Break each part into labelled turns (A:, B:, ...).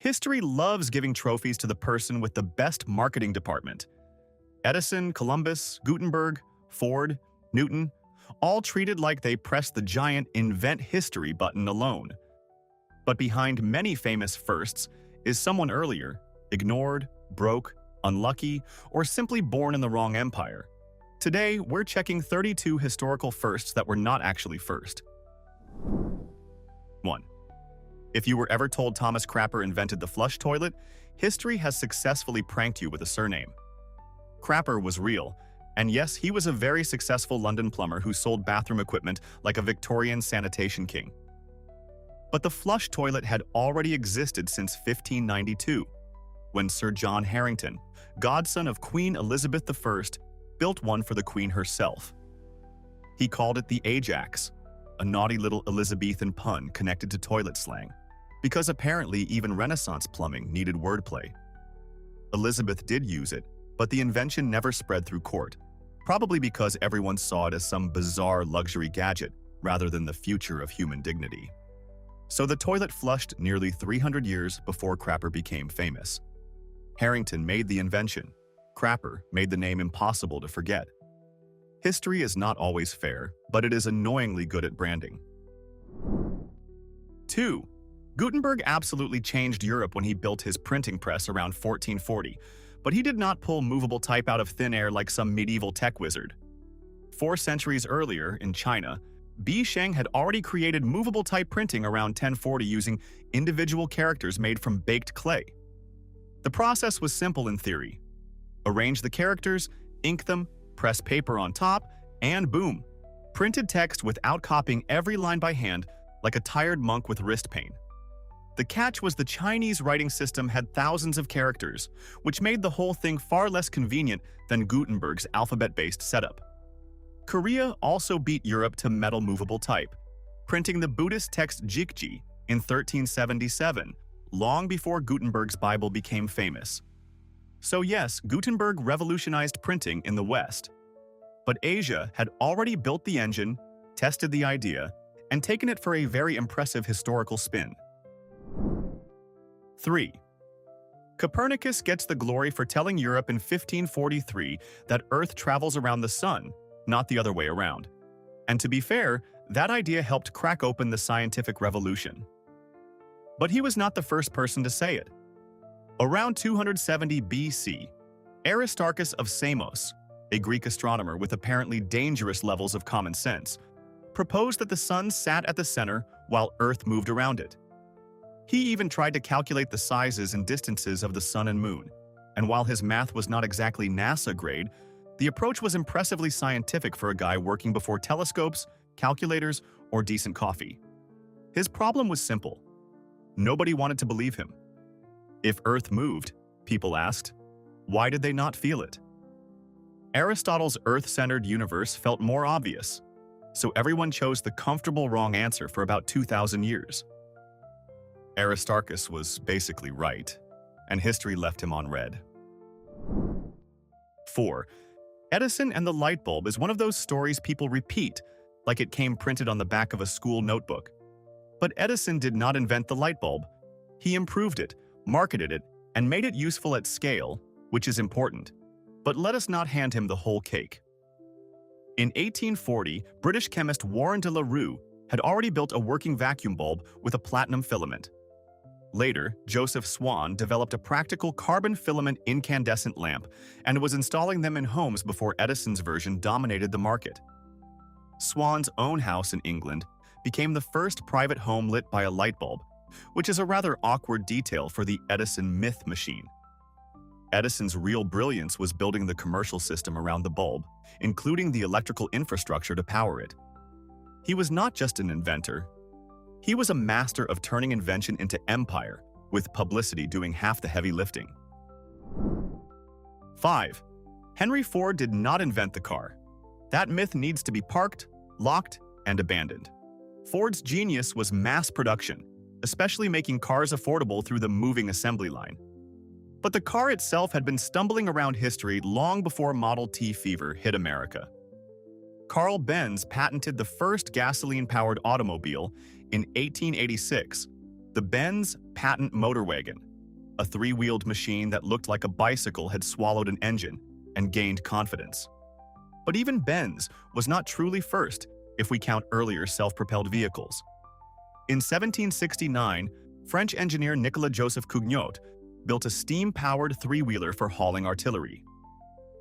A: History loves giving trophies to the person with the best marketing department. Edison, Columbus, Gutenberg, Ford, Newton, all treated like they pressed the giant Invent History button alone. But behind many famous firsts is someone earlier, ignored, broke, unlucky, or simply born in the wrong empire. Today, we're checking 32 historical firsts that were not actually first. 1. If you were ever told Thomas Crapper invented the flush toilet, history has successfully pranked you with a surname. Crapper was real, and yes, he was a very successful London plumber who sold bathroom equipment like a Victorian sanitation king. But the flush toilet had already existed since 1592, when Sir John Harington, godson of Queen Elizabeth I, built one for the Queen herself. He called it the Ajax, a naughty little Elizabethan pun connected to toilet slang, because apparently even Renaissance plumbing needed wordplay. Elizabeth did use it, but the invention never spread through court, probably because everyone saw it as some bizarre luxury gadget rather than the future of human dignity. So the toilet flushed nearly 300 years before Crapper became famous. Harrington made the invention. Crapper made the name impossible to forget. History is not always fair, but it is annoyingly good at branding. 2. Gutenberg absolutely changed Europe when he built his printing press around 1440, but he did not pull movable type out of thin air like some medieval tech wizard. 4 centuries earlier, in China, Bi Sheng had already created movable type printing around 1040 using individual characters made from baked clay. The process was simple in theory. Arrange the characters, ink them, press paper on top, and boom! Printed text without copying every line by hand like a tired monk with wrist pain. The catch was the Chinese writing system had thousands of characters, which made the whole thing far less convenient than Gutenberg's alphabet-based setup. Korea also beat Europe to metal movable type, printing the Buddhist text Jikji in 1377, long before Gutenberg's Bible became famous. So yes, Gutenberg revolutionized printing in the West. But Asia had already built the engine, tested the idea, and taken it for a very impressive historical spin. 3. Copernicus gets the glory for telling Europe in 1543 that Earth travels around the Sun, not the other way around. And to be fair, that idea helped crack open the scientific revolution. But he was not the first person to say it. Around 270 BC, Aristarchus of Samos, a Greek astronomer with apparently dangerous levels of common sense, proposed that the Sun sat at the center while Earth moved around it. He even tried to calculate the sizes and distances of the Sun and Moon, and while his math was not exactly NASA grade, the approach was impressively scientific for a guy working before telescopes, calculators, or decent coffee. His problem was simple. Nobody wanted to believe him. If Earth moved, people asked, why did they not feel it? Aristotle's Earth-centered universe felt more obvious, so everyone chose the comfortable wrong answer for about 2,000 years. Aristarchus was basically right, and history left him on red. 4. Edison and the light bulb is one of those stories people repeat, like it came printed on the back of a school notebook. But Edison did not invent the light bulb. He improved it, marketed it, and made it useful at scale, which is important. But let us not hand him the whole cake. In 1840, British chemist Warren de la Rue had already built a working vacuum bulb with a platinum filament. Later, Joseph Swan developed a practical carbon filament incandescent lamp and was installing them in homes before Edison's version dominated the market. Swan's own house in England became the first private home lit by a light bulb, which is a rather awkward detail for the Edison myth machine. Edison's real brilliance was building the commercial system around the bulb, including the electrical infrastructure to power it. He was not just an inventor. He was a master of turning invention into empire, with publicity doing half the heavy lifting. 5. Henry Ford did not invent the car. That myth needs to be parked, locked, and abandoned. Ford's genius was mass production, especially making cars affordable through the moving assembly line. But the car itself had been stumbling around history long before Model T fever hit America. Carl Benz patented the first gasoline-powered automobile in 1886, the Benz Patent Motor Wagon, A three-wheeled machine that looked like a bicycle had swallowed an engine and gained confidence. But even Benz was not truly first if we count earlier self-propelled vehicles. In 1769, French engineer Nicolas-Joseph Cugnot built a steam-powered three-wheeler for hauling artillery.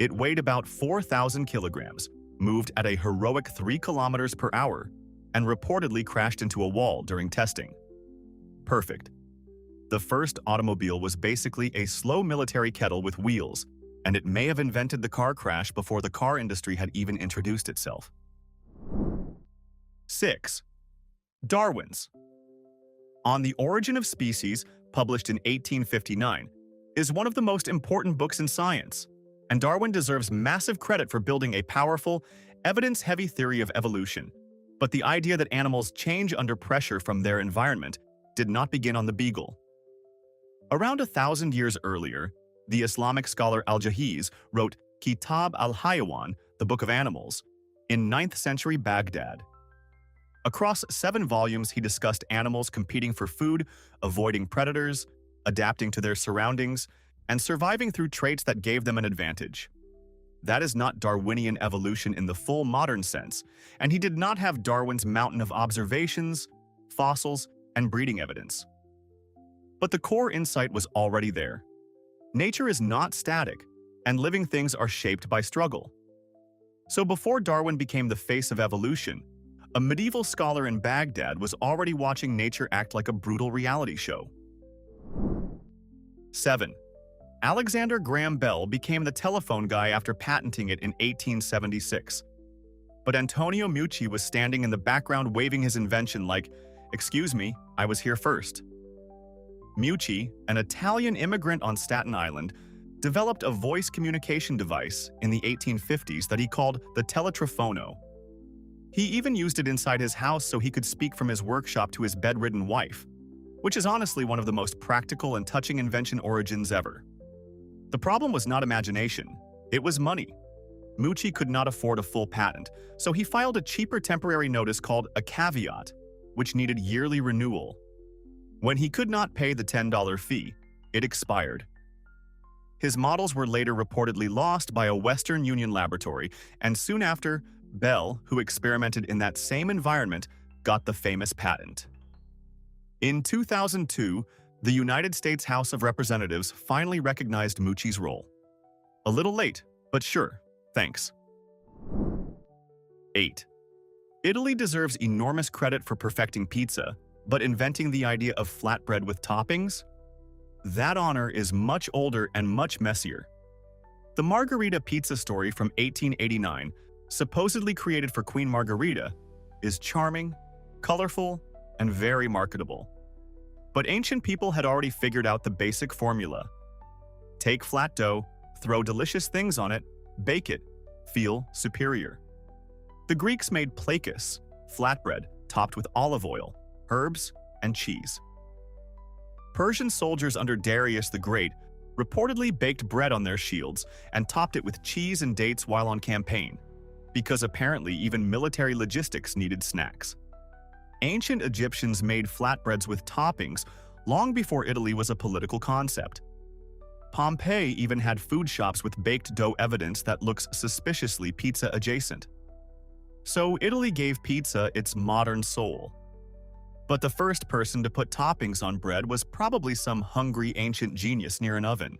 A: It weighed about 4,000 kilograms, moved at a heroic 3 kilometers per hour, and reportedly crashed into a wall during testing. Perfect. The first automobile was basically a slow military kettle with wheels, and it may have invented the car crash before the car industry had even introduced itself. 6. Darwin's On the Origin of Species, published in 1859, is one of the most important books in science, and Darwin deserves massive credit for building a powerful, evidence-heavy theory of evolution. But the idea that animals change under pressure from their environment did not begin on the Beagle. Around 1,000 years earlier, the Islamic scholar Al-Jahiz wrote Kitab al-Hayawan, the Book of Animals, in 9th century Baghdad. Across 7 volumes, he discussed animals competing for food, avoiding predators, adapting to their surroundings, and surviving through traits that gave them an advantage. That is not Darwinian evolution in the full modern sense, and he did not have Darwin's mountain of observations, fossils, and breeding evidence. But the core insight was already there. Nature is not static, and living things are shaped by struggle. So before Darwin became the face of evolution, a medieval scholar in Baghdad was already watching nature act like a brutal reality show. 7. Alexander Graham Bell became the telephone guy after patenting it in 1876. But Antonio Meucci was standing in the background waving his invention like, "Excuse me, I was here first." Meucci, an Italian immigrant on Staten Island, developed a voice communication device in the 1850s that he called the teletrafono. He even used it inside his house so he could speak from his workshop to his bedridden wife, which is honestly one of the most practical and touching invention origins ever. The problem was not imagination, it was money. Meucci could not afford a full patent, so he filed a cheaper temporary notice called a caveat, which needed yearly renewal. When he could not pay the $10 fee, it expired. His models were later reportedly lost by a Western Union laboratory, and soon after, Bell, who experimented in that same environment, got the famous patent. In 2002, the United States House of Representatives finally recognized Meucci's role. A little late, but sure, thanks. 8. Italy deserves enormous credit for perfecting pizza, but inventing the idea of flatbread with toppings? That honor is much older and much messier. The Margherita pizza story from 1889, supposedly created for Queen Margherita, is charming, colorful, and very marketable. But ancient people had already figured out the basic formula. Take flat dough, throw delicious things on it, bake it, feel superior. The Greeks made plakis, flatbread topped with olive oil, herbs, and cheese. Persian soldiers under Darius the Great reportedly baked bread on their shields and topped it with cheese and dates while on campaign, because apparently even military logistics needed snacks. Ancient Egyptians made flatbreads with toppings long before Italy was a political concept. Pompeii even had food shops with baked dough evidence that looks suspiciously pizza-adjacent. So Italy gave pizza its modern soul. But the first person to put toppings on bread was probably some hungry ancient genius near an oven.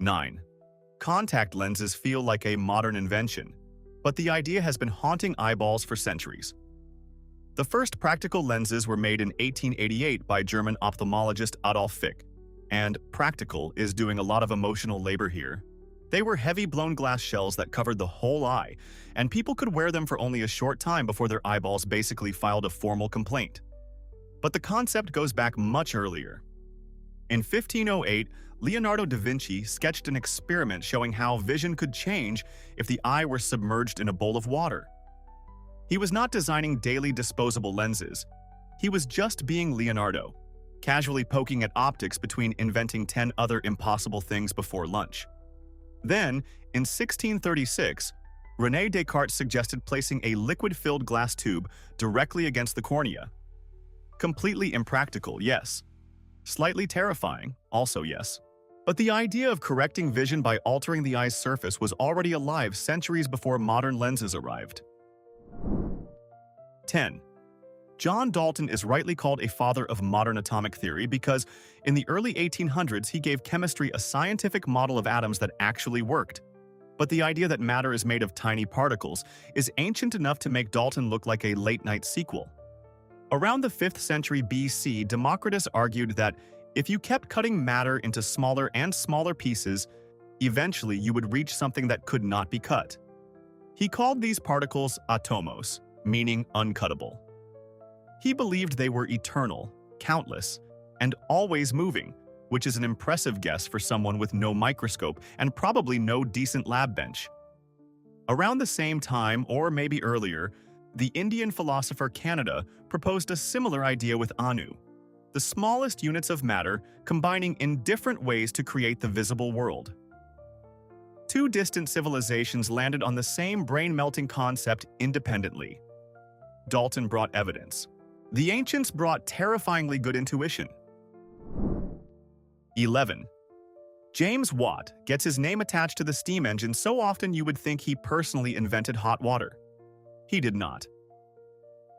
A: 9. Contact lenses feel like a modern invention, but the idea has been haunting eyeballs for centuries. The first practical lenses were made in 1888 by German ophthalmologist Adolf Fick, and practical is doing a lot of emotional labor here. They were heavy blown glass shells that covered the whole eye, and people could wear them for only a short time before their eyeballs basically filed a formal complaint. But the concept goes back much earlier. In 1508, Leonardo da Vinci sketched an experiment showing how vision could change if the eye were submerged in a bowl of water. He was not designing daily disposable lenses. He was just being Leonardo, casually poking at optics between inventing 10 other impossible things before lunch. Then, in 1636, René Descartes suggested placing a liquid-filled glass tube directly against the cornea. Completely impractical, yes. Slightly terrifying, also yes. But the idea of correcting vision by altering the eye's surface was already alive centuries before modern lenses arrived. 10. John Dalton is rightly called a father of modern atomic theory because in the early 1800s he gave chemistry a scientific model of atoms that actually worked. But the idea that matter is made of tiny particles is ancient enough to make Dalton look like a late-night sequel. Around the 5th century BC, Democritus argued that if you kept cutting matter into smaller and smaller pieces, eventually you would reach something that could not be cut. He called these particles atomos, meaning uncuttable. He believed they were eternal, countless, and always moving, which is an impressive guess for someone with no microscope and probably no decent lab bench. Around the same time, or maybe earlier, the Indian philosopher Canada proposed a similar idea with Anu, the smallest units of matter combining in different ways to create the visible world. Two distant civilizations landed on the same brain-melting concept independently. Dalton brought evidence. The ancients brought terrifyingly good intuition. 11. James Watt gets his name attached to the steam engine so often you would think he personally invented hot water. He did not.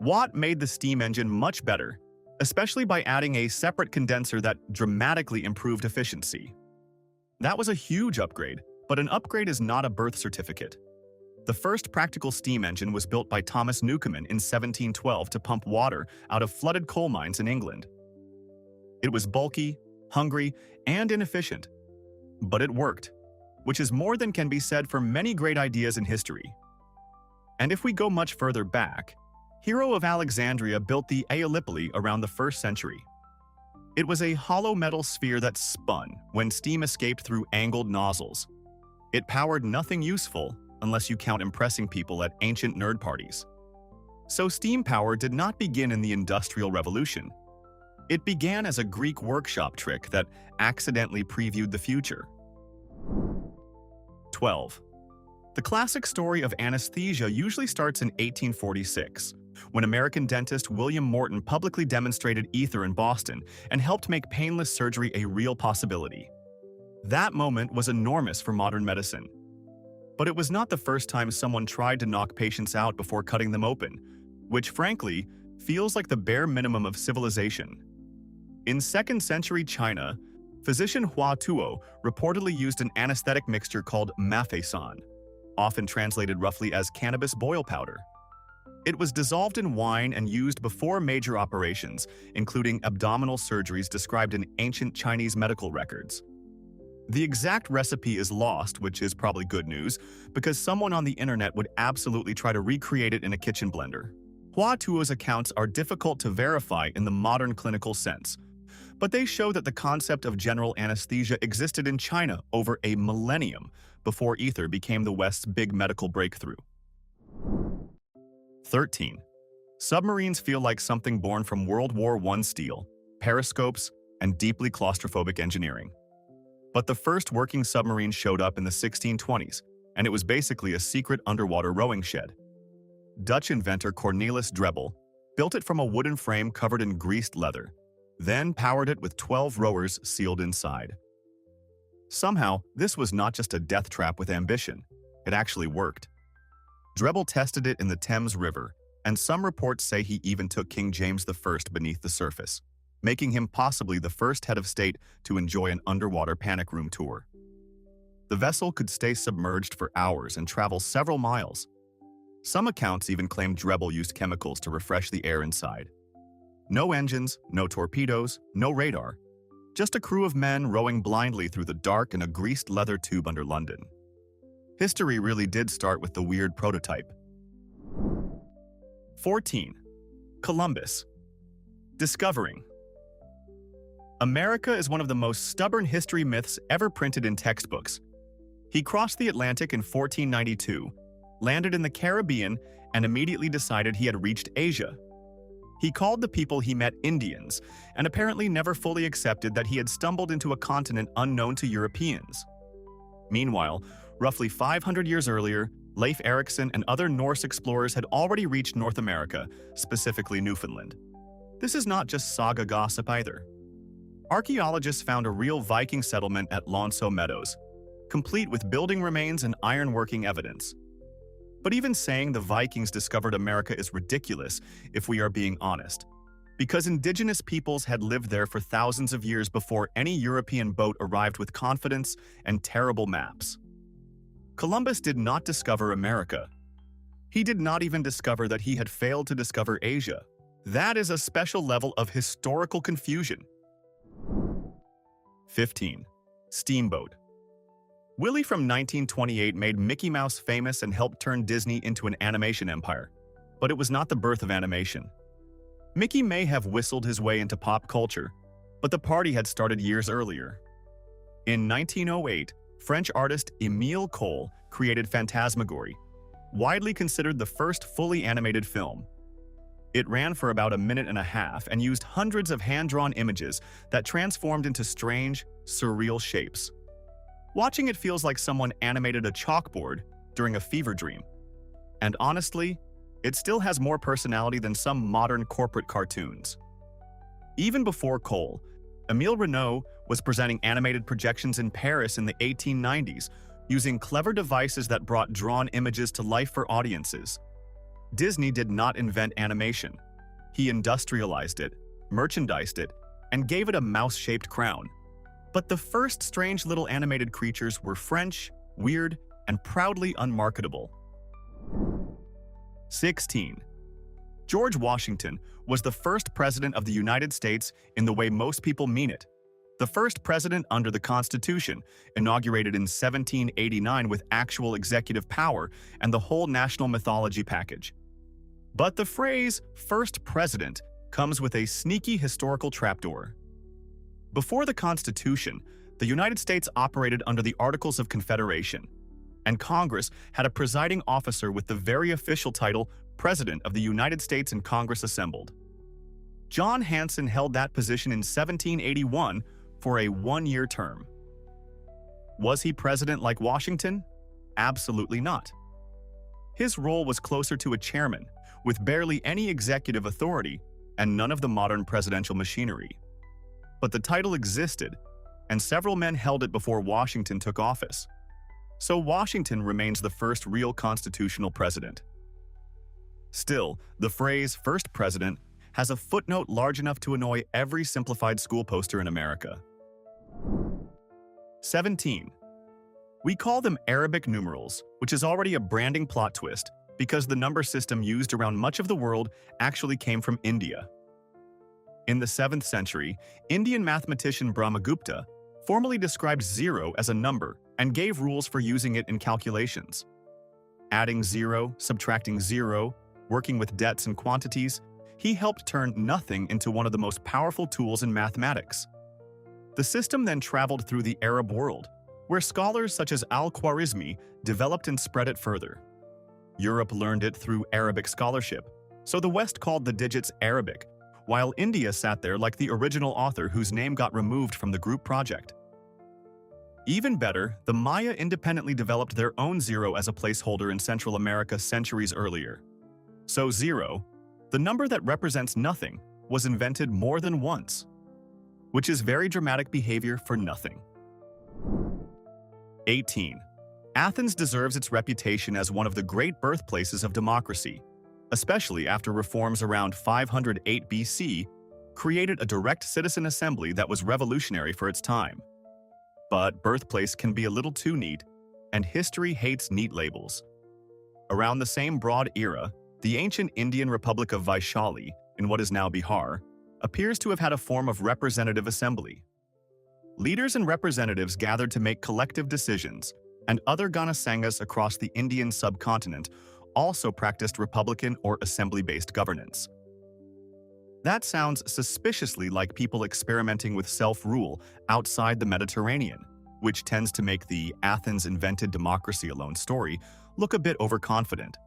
A: Watt made the steam engine much better, especially by adding a separate condenser that dramatically improved efficiency. That was a huge upgrade, but an upgrade is not a birth certificate. The first practical steam engine was built by Thomas Newcomen in 1712 to pump water out of flooded coal mines in England. It was bulky, hungry, and inefficient. But it worked, which is more than can be said for many great ideas in history. And if we go much further back, Hero of Alexandria built the Aeolipile around the 1st century. It was a hollow metal sphere that spun when steam escaped through angled nozzles. It powered nothing useful unless you count impressing people at ancient nerd parties. So steam power did not begin in the Industrial Revolution. It began as a Greek workshop trick that accidentally previewed the future. 12. The classic story of anesthesia usually starts in 1846, when American dentist William Morton publicly demonstrated ether in Boston and helped make painless surgery a real possibility. That moment was enormous for modern medicine. But it was not the first time someone tried to knock patients out before cutting them open, which frankly feels like the bare minimum of civilization. In 2nd century China, physician Hua Tuo reportedly used an anesthetic mixture called mafeisan, often translated roughly as cannabis boil powder. It was dissolved in wine and used before major operations, including abdominal surgeries described in ancient Chinese medical records. The exact recipe is lost, which is probably good news, because someone on the internet would absolutely try to recreate it in a kitchen blender. Hua Tuo's accounts are difficult to verify in the modern clinical sense, but they show that the concept of general anesthesia existed in China over a millennium before ether became the West's big medical breakthrough. 13. Submarines feel like something born from World War I steel, periscopes, and deeply claustrophobic engineering. But the first working submarine showed up in the 1620s, and it was basically a secret underwater rowing shed. Dutch inventor Cornelis Drebbel built it from a wooden frame covered in greased leather, then powered it with 12 rowers sealed inside. Somehow, this was not just a death trap with ambition. It actually worked. Drebbel tested it in the Thames River, and some reports say he even took King James I beneath the surface, making him possibly the first head of state to enjoy an underwater panic room tour. The vessel could stay submerged for hours and travel several miles. Some accounts even claim Drebbel used chemicals to refresh the air inside. No engines, no torpedoes, no radar. Just a crew of men rowing blindly through the dark in a greased leather tube under London. History really did start with the weird prototype. 14. Columbus. Discovering. America is one of the most stubborn history myths ever printed in textbooks. He crossed the Atlantic in 1492, landed in the Caribbean, and immediately decided he had reached Asia. He called the people he met Indians, and apparently never fully accepted that he had stumbled into a continent unknown to Europeans. Meanwhile, roughly 500 years earlier, Leif Erikson and other Norse explorers had already reached North America, specifically Newfoundland. This is not just saga gossip either. Archaeologists found a real Viking settlement at Lonso Meadows, complete with building remains and ironworking evidence. But even saying the Vikings discovered America is ridiculous if we are being honest, because indigenous peoples had lived there for thousands of years before any European boat arrived with confidence and terrible maps. Columbus did not discover America. He did not even discover that he had failed to discover Asia. That is a special level of historical confusion. 15. Steamboat. Willie from 1928 made Mickey Mouse famous and helped turn Disney into an animation empire. But it was not the birth of animation. Mickey may have whistled his way into pop culture, but the party had started years earlier. In 1908, French artist Émile Cohl created Phantasmagorie, widely considered the first fully animated film. It ran for about a minute and a half and used hundreds of hand-drawn images that transformed into strange, surreal shapes. Watching it feels like someone animated a chalkboard during a fever dream. And honestly, it still has more personality than some modern corporate cartoons. Even before Cohl, Émile Renaud was presenting animated projections in Paris in the 1890s, using clever devices that brought drawn images to life for audiences. Disney did not invent animation. He industrialized it, merchandised it, and gave it a mouse-shaped crown. But the first strange little animated creatures were French, weird, and proudly unmarketable. 16. George Washington was the first president of the United States in the way most people mean it. The first president under the Constitution, inaugurated in 1789 with actual executive power and the whole national mythology package. But the phrase, first president, comes with a sneaky historical trapdoor. Before the Constitution, the United States operated under the Articles of Confederation, and Congress had a presiding officer with the very official title President of the United States and Congress assembled. John Hanson held that position in 1781 for a one-year term. Was he president like Washington? Absolutely not. His role was closer to a chairman, with barely any executive authority and none of the modern presidential machinery. But the title existed, and several men held it before Washington took office. So Washington remains the first real constitutional president. Still, the phrase first president has a footnote large enough to annoy every simplified school poster in America. 17. We call them Arabic numerals, which is already a branding plot twist because the number system used around much of the world actually came from India. In the 7th century, Indian mathematician Brahmagupta formally described 0 as a number and gave rules for using it in calculations. Adding 0, subtracting 0, working with debts and quantities, he helped turn nothing into one of the most powerful tools in mathematics. The system then traveled through the Arab world, where scholars such as Al-Khwarizmi developed and spread it further. Europe learned it through Arabic scholarship, so the West called the digits Arabic, while India sat there like the original author whose name got removed from the group project. Even better, the Maya independently developed their own 0 as a placeholder in Central America centuries earlier. So 0, the number that represents nothing, was invented more than once, which is very dramatic behavior for nothing. 18. Athens deserves its reputation as one of the great birthplaces of democracy, especially after reforms around 508 BC created a direct citizen assembly that was revolutionary for its time. But birthplace can be a little too neat, and history hates neat labels. Around the same broad era, the ancient Indian Republic of Vaishali, in what is now Bihar, appears to have had a form of representative assembly. Leaders and representatives gathered to make collective decisions, and other Ganasangas across the Indian subcontinent also practiced republican or assembly-based governance. That sounds suspiciously like people experimenting with self-rule outside the Mediterranean, which tends to make the Athens invented democracy alone story look a bit overconfident.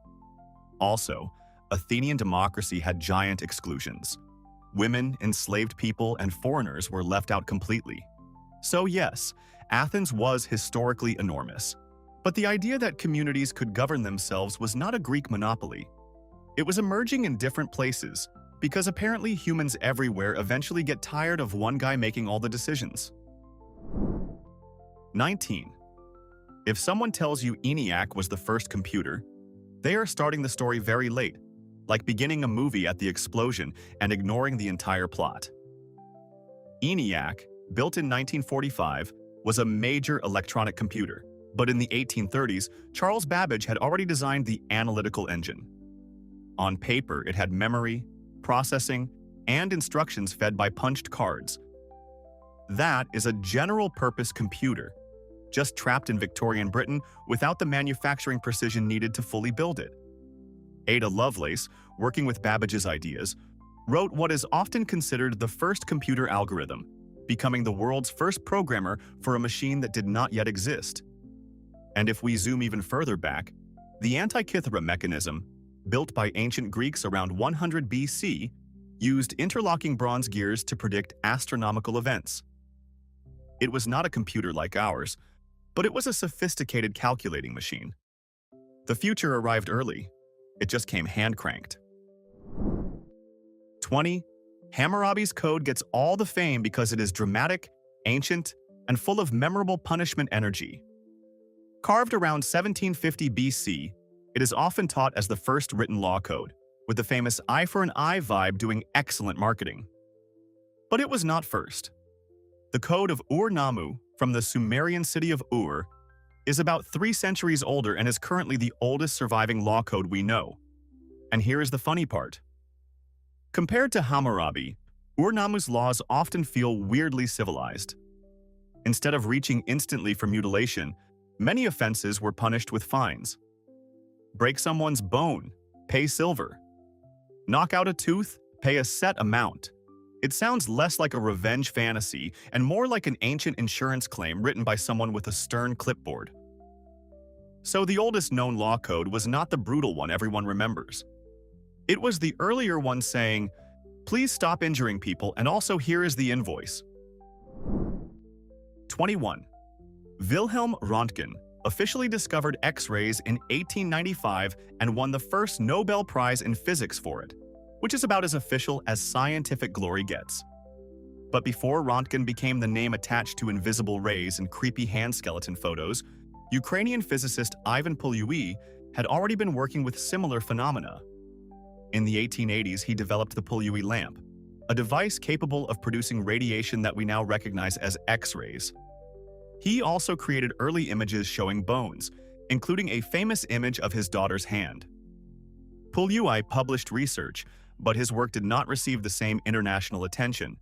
A: Also, Athenian democracy had giant exclusions. Women, enslaved people, and foreigners were left out completely. So yes, Athens was historically enormous. But the idea that communities could govern themselves was not a Greek monopoly. It was emerging in different places, Because apparently humans everywhere eventually get tired of one guy making all the decisions. 19. If someone tells you ENIAC was the first computer, they are starting the story very late, like beginning a movie at the explosion and ignoring the entire plot. ENIAC, built in 1945, was a major electronic computer, but in the 1830s, Charles Babbage had already designed the analytical engine. On paper, it had memory, processing, and instructions fed by punched cards. That is a general-purpose computer, just trapped in Victorian Britain without the manufacturing precision needed to fully build it. Ada Lovelace, working with Babbage's ideas, wrote what is often considered the first computer algorithm, becoming the world's first programmer for a machine that did not yet exist. And if we zoom even further back, the Antikythera mechanism, built by ancient Greeks around 100 BC, used interlocking bronze gears to predict astronomical events. It was not a computer like ours, but it was a sophisticated calculating machine. The future arrived early. It just came hand-cranked. 20. Hammurabi's code gets all the fame because it is dramatic, ancient, and full of memorable punishment energy. Carved around 1750 BC, it is often taught as the first written law code, with the famous eye for an eye vibe doing excellent marketing. But it was not first. The Code of Ur-Nammu, from the Sumerian city of Ur, is about 3 centuries older and is currently the oldest surviving law code we know. And here is the funny part. Compared to Hammurabi, Ur-Nammu's laws often feel weirdly civilized. Instead of reaching instantly for mutilation, many offenses were punished with fines. Break someone's bone, pay silver. Knock out a tooth, pay a set amount. It sounds less like a revenge fantasy and more like an ancient insurance claim written by someone with a stern clipboard. So the oldest known law code was not the brutal one everyone remembers. It was the earlier one saying, "Please stop injuring people, and also here is the invoice." 21. Wilhelm Röntgen officially discovered X-rays in 1895 and won the first Nobel Prize in physics for it, which is about as official as scientific glory gets. But before Röntgen became the name attached to invisible rays and creepy hand skeleton photos, Ukrainian physicist Ivan Polyuy had already been working with similar phenomena. In the 1880s, he developed the Polyuy lamp, a device capable of producing radiation that we now recognize as X-rays. He also created early images showing bones, including a famous image of his daughter's hand. Polyuy published research, but his work did not receive the same international attention,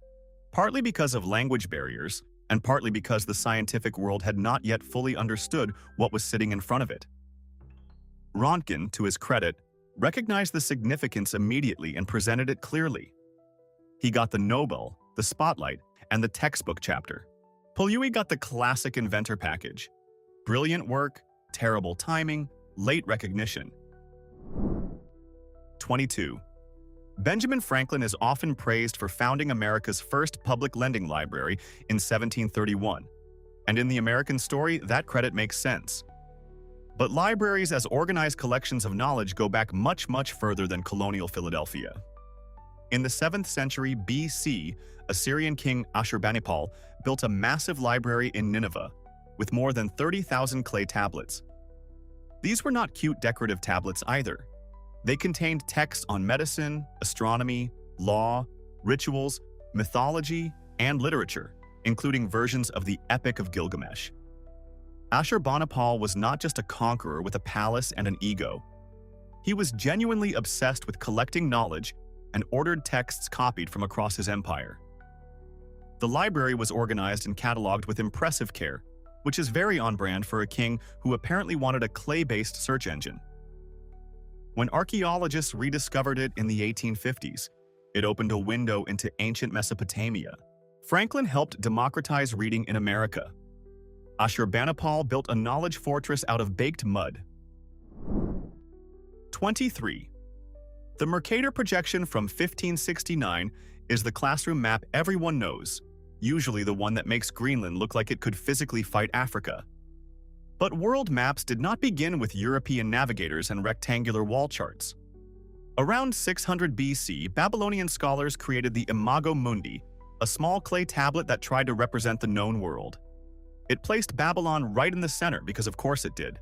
A: partly because of language barriers, and partly because the scientific world had not yet fully understood what was sitting in front of it. Röntgen, to his credit, recognized the significance immediately and presented it clearly. He got the Nobel, the Spotlight, and the textbook chapter. Polyuy got the classic inventor package: brilliant work, terrible timing, late recognition. 22. Benjamin Franklin is often praised for founding America's first public lending library in 1731, and in the American story, that credit makes sense. But libraries as organized collections of knowledge go back much, much further than colonial Philadelphia. In the 7th century BC, Assyrian king Ashurbanipal built a massive library in Nineveh with more than 30,000 clay tablets. These were not cute decorative tablets either. They contained texts on medicine, astronomy, law, rituals, mythology, and literature, including versions of the Epic of Gilgamesh. Ashurbanipal was not just a conqueror with a palace and an ego. He was genuinely obsessed with collecting knowledge and ordered texts copied from across his empire. The library was organized and cataloged with impressive care, which is very on brand for a king who apparently wanted a clay-based search engine. When archaeologists rediscovered it in the 1850s, it opened a window into ancient Mesopotamia. Franklin helped democratize reading in America. Ashurbanipal built a knowledge fortress out of baked mud. 23. The Mercator projection from 1569 is the classroom map everyone knows, usually the one that makes Greenland look like it could physically fight Africa. But world maps did not begin with European navigators and rectangular wall charts. Around 600 BC, Babylonian scholars created the Imago Mundi, a small clay tablet that tried to represent the known world. It placed Babylon right in the center because of course it did.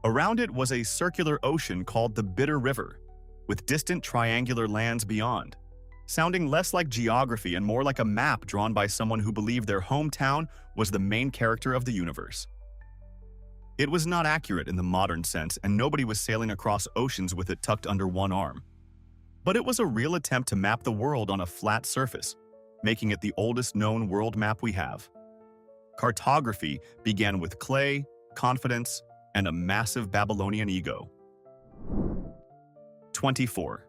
A: Around it was a circular ocean called the Bitter River, with distant triangular lands beyond, sounding less like geography and more like a map drawn by someone who believed their hometown was the main character of the universe. It was not accurate in the modern sense, and nobody was sailing across oceans with it tucked under one arm. But it was a real attempt to map the world on a flat surface, making it the oldest known world map we have. Cartography began with clay, confidence, and a massive Babylonian ego. 24.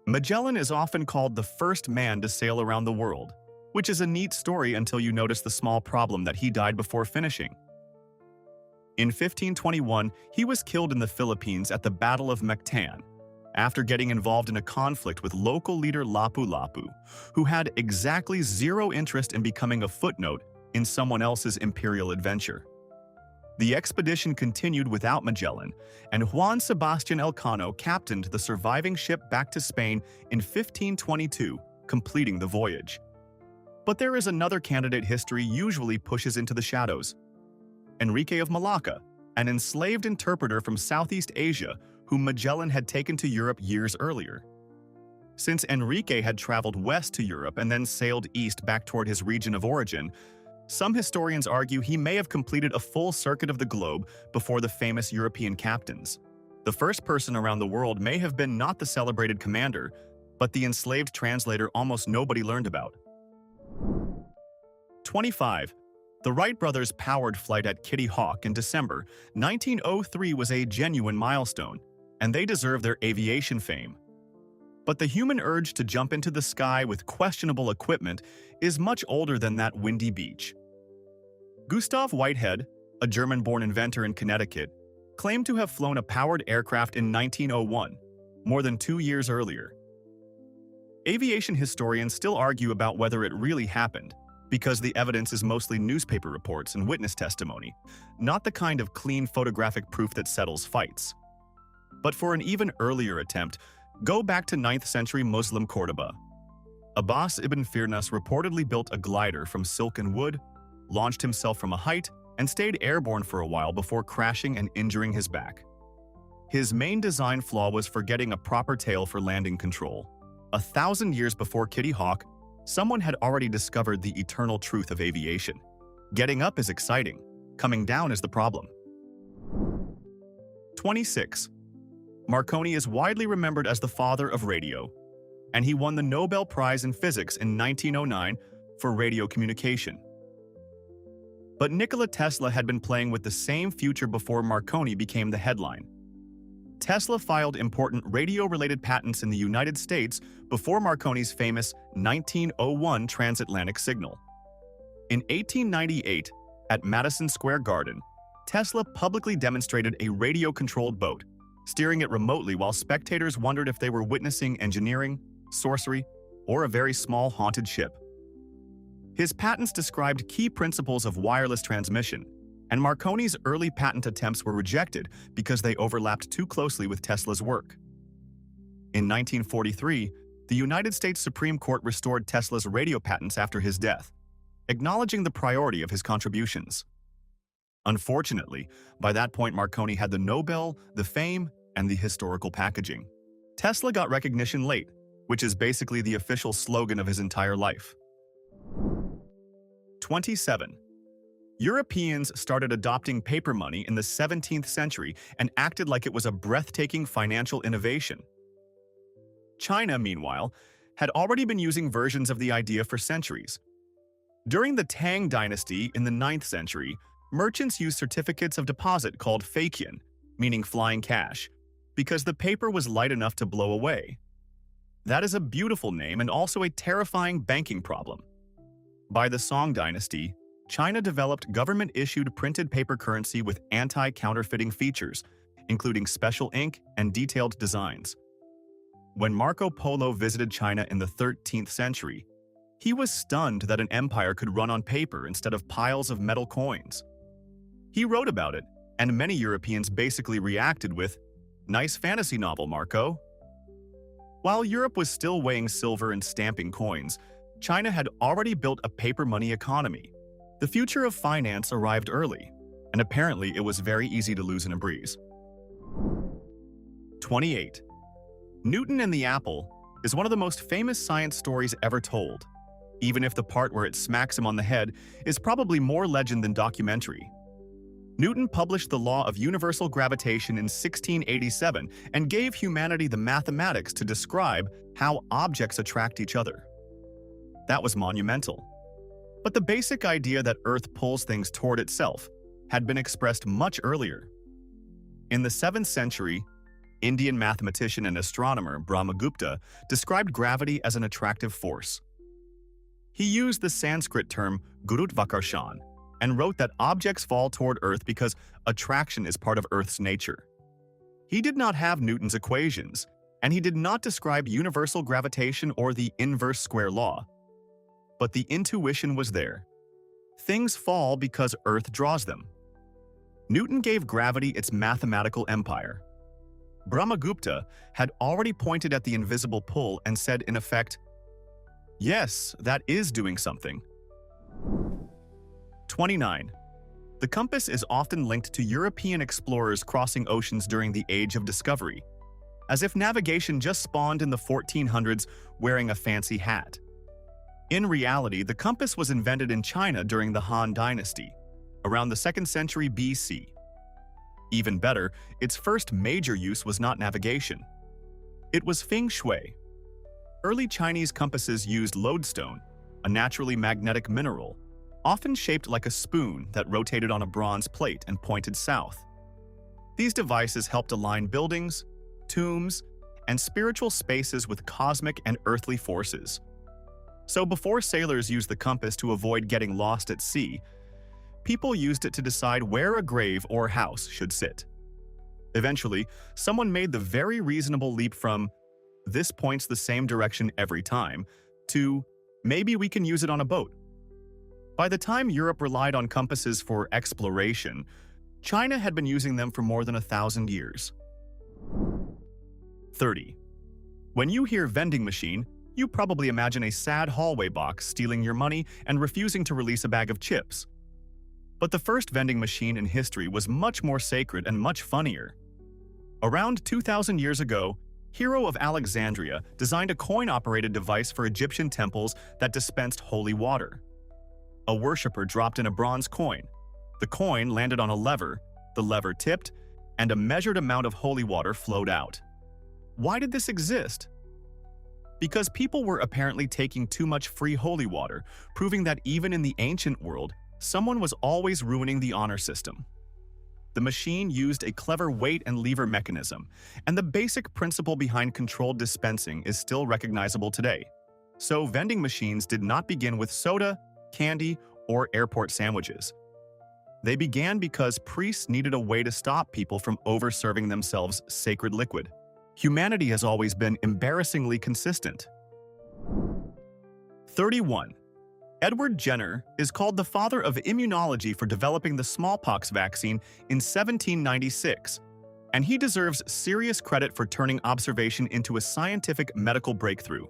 A: Magellan is often called the first man to sail around the world, which is a neat story until you notice the small problem that he died before finishing. In 1521, he was killed in the Philippines at the Battle of Mactan, after getting involved in a conflict with local leader Lapu-Lapu, who had exactly zero interest in becoming a footnote in someone else's imperial adventure. The expedition continued without Magellan, and Juan Sebastian Elcano captained the surviving ship back to Spain in 1522, completing the voyage. But there is another candidate history usually pushes into the shadows. Enrique of Malacca, an enslaved interpreter from Southeast Asia whom Magellan had taken to Europe years earlier. Since Enrique had traveled west to Europe and then sailed east back toward his region of origin, some historians argue he may have completed a full circuit of the globe before the famous European captains. The first person around the world may have been not the celebrated commander, but the enslaved translator almost nobody learned about. 25. The Wright brothers' powered flight at Kitty Hawk in December 1903 was a genuine milestone, and they deserve their aviation fame. But the human urge to jump into the sky with questionable equipment is much older than that windy beach. Gustav Whitehead, a German-born inventor in Connecticut, claimed to have flown a powered aircraft in 1901, more than 2 years earlier. Aviation historians still argue about whether it really happened, because the evidence is mostly newspaper reports and witness testimony, not the kind of clean photographic proof that settles fights. But for an even earlier attempt, go back to 9th century Muslim Cordoba. Abbas ibn Firnas reportedly built a glider from silk and wood, launched himself from a height, and stayed airborne for a while before crashing and injuring his back. His main design flaw was forgetting a proper tail for landing control. 1,000 years before Kitty Hawk, someone had already discovered the eternal truth of aviation. Getting up is exciting, coming down is the problem. 26. Marconi is widely remembered as the father of radio, and he won the Nobel Prize in Physics in 1909 for radio communication. But Nikola Tesla had been playing with the same future before Marconi became the headline. Tesla filed important radio-related patents in the United States before Marconi's famous 1901 transatlantic signal. In 1898, at Madison Square Garden, Tesla publicly demonstrated a radio-controlled boat, steering it remotely while spectators wondered if they were witnessing engineering, sorcery, or a very small haunted ship. His patents described key principles of wireless transmission, and Marconi's early patent attempts were rejected because they overlapped too closely with Tesla's work. In 1943, the United States Supreme Court restored Tesla's radio patents after his death, acknowledging the priority of his contributions. Unfortunately, by that point Marconi had the Nobel, the fame, and the historical packaging. Tesla got recognition late, which is basically the official slogan of his entire life. 27. Europeans started adopting paper money in the 17th century and acted like it was a breathtaking financial innovation. China, meanwhile, had already been using versions of the idea for centuries. During the Tang dynasty in the 9th century, merchants used certificates of deposit called feiqian, meaning flying cash, because the paper was light enough to blow away. That is a beautiful name and also a terrifying banking problem. By the Song dynasty, China developed government-issued printed paper currency with anti-counterfeiting features, including special ink and detailed designs. When Marco Polo visited China in the 13th century, he was stunned that an empire could run on paper instead of piles of metal coins. He wrote about it, and many Europeans basically reacted with, "Nice fantasy novel, Marco." While Europe was still weighing silver and stamping coins, China had already built a paper money economy. The future of finance arrived early, and apparently it was very easy to lose in a breeze. 28. Newton and the apple is one of the most famous science stories ever told, even if the part where it smacks him on the head is probably more legend than documentary. Newton published the law of universal gravitation in 1687 and gave humanity the mathematics to describe how objects attract each other. That was monumental. But the basic idea that Earth pulls things toward itself had been expressed much earlier. In the 7th century, Indian mathematician and astronomer Brahmagupta described gravity as an attractive force. He used the Sanskrit term Gurutvakarshan and wrote that objects fall toward Earth because attraction is part of Earth's nature. He did not have Newton's equations, and he did not describe universal gravitation or the inverse square law. But the intuition was there. Things fall because Earth draws them. Newton gave gravity its mathematical empire. Brahmagupta had already pointed at the invisible pull and said in effect, "Yes, that is doing something." 29. The compass is often linked to European explorers crossing oceans during the Age of Discovery, as if navigation just spawned in the 1400s wearing a fancy hat. In reality, the compass was invented in China during the Han Dynasty, around the 2nd century BC. Even better, its first major use was not navigation. It was feng shui. Early Chinese compasses used lodestone, a naturally magnetic mineral, often shaped like a spoon that rotated on a bronze plate and pointed south. These devices helped align buildings, tombs, and spiritual spaces with cosmic and earthly forces. So before sailors used the compass to avoid getting lost at sea, people used it to decide where a grave or house should sit. Eventually, someone made the very reasonable leap from "this points the same direction every time" to "maybe we can use it on a boat." By the time Europe relied on compasses for exploration, China had been using them for more than 1,000 years. 30. When you hear vending machine, you probably imagine a sad hallway box stealing your money and refusing to release a bag of chips. But the first vending machine in history was much more sacred and much funnier. Around 2,000 years ago, Hero of Alexandria designed a coin-operated device for Egyptian temples that dispensed holy water. A worshipper dropped in a bronze coin. The coin landed on a lever, the lever tipped, and a measured amount of holy water flowed out. Why did this exist? Because people were apparently taking too much free holy water, proving that even in the ancient world, someone was always ruining the honor system. The machine used a clever weight and lever mechanism, and the basic principle behind controlled dispensing is still recognizable today. So vending machines did not begin with soda, candy, or airport sandwiches. They began because priests needed a way to stop people from over-serving themselves sacred liquid. Humanity has always been embarrassingly consistent. 31. Edward Jenner is called the father of immunology for developing the smallpox vaccine in 1796, and he deserves serious credit for turning observation into a scientific medical breakthrough.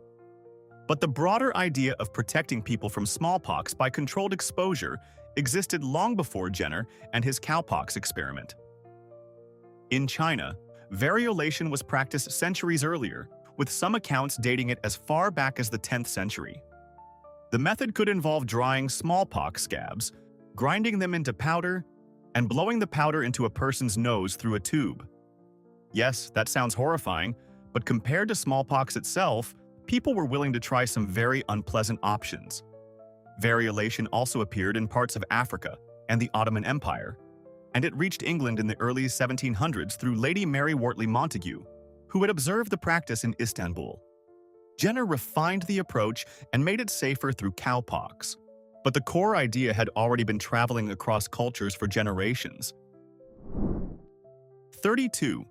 A: But the broader idea of protecting people from smallpox by controlled exposure existed long before Jenner and his cowpox experiment. In China, variolation was practiced centuries earlier, with some accounts dating it as far back as the 10th century. The method could involve drying smallpox scabs, grinding them into powder, and blowing the powder into a person's nose through a tube. Yes, that sounds horrifying, but compared to smallpox itself, people were willing to try some very unpleasant options. Variolation also appeared in parts of Africa and the Ottoman Empire, and it reached England in the early 1700s through Lady Mary Wortley Montagu, who had observed the practice in Istanbul. Jenner refined the approach and made it safer through cowpox, but the core idea had already been traveling across cultures for generations. 32.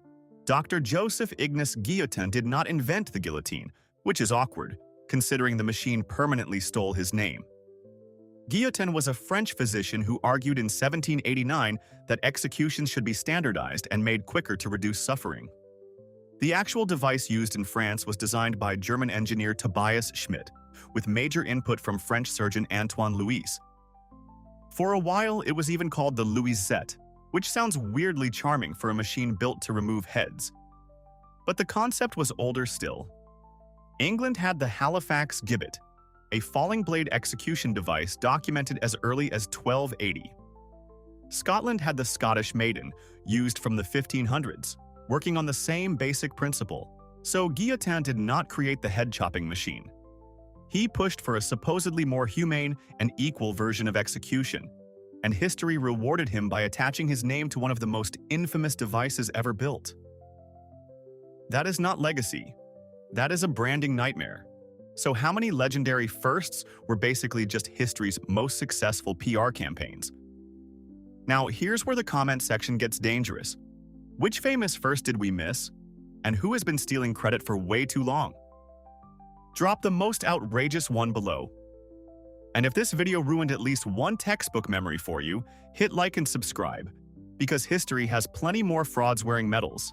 A: Dr. Joseph Ignace Guillotin did not invent the guillotine, which is awkward, considering the machine permanently stole his name. Guillotin was a French physician who argued in 1789 that executions should be standardized and made quicker to reduce suffering. The actual device used in France was designed by German engineer Tobias Schmidt, with major input from French surgeon Antoine Louis. For a while, it was even called the Louisette, which sounds weirdly charming for a machine built to remove heads. But the concept was older still. England had the Halifax gibbet, a falling blade execution device documented as early as 1280. Scotland had the Scottish maiden, used from the 1500s, working on the same basic principle, so Guillotine did not create the head-chopping machine. He pushed for a supposedly more humane and equal version of execution, and history rewarded him by attaching his name to one of the most infamous devices ever built. That is not legacy. That is a branding nightmare. So how many legendary firsts were basically just history's most successful PR campaigns? Now, here's where the comment section gets dangerous. Which famous first did we miss? And who has been stealing credit for way too long? Drop the most outrageous one below. And if this video ruined at least one textbook memory for you, hit like and subscribe, because history has plenty more frauds wearing medals.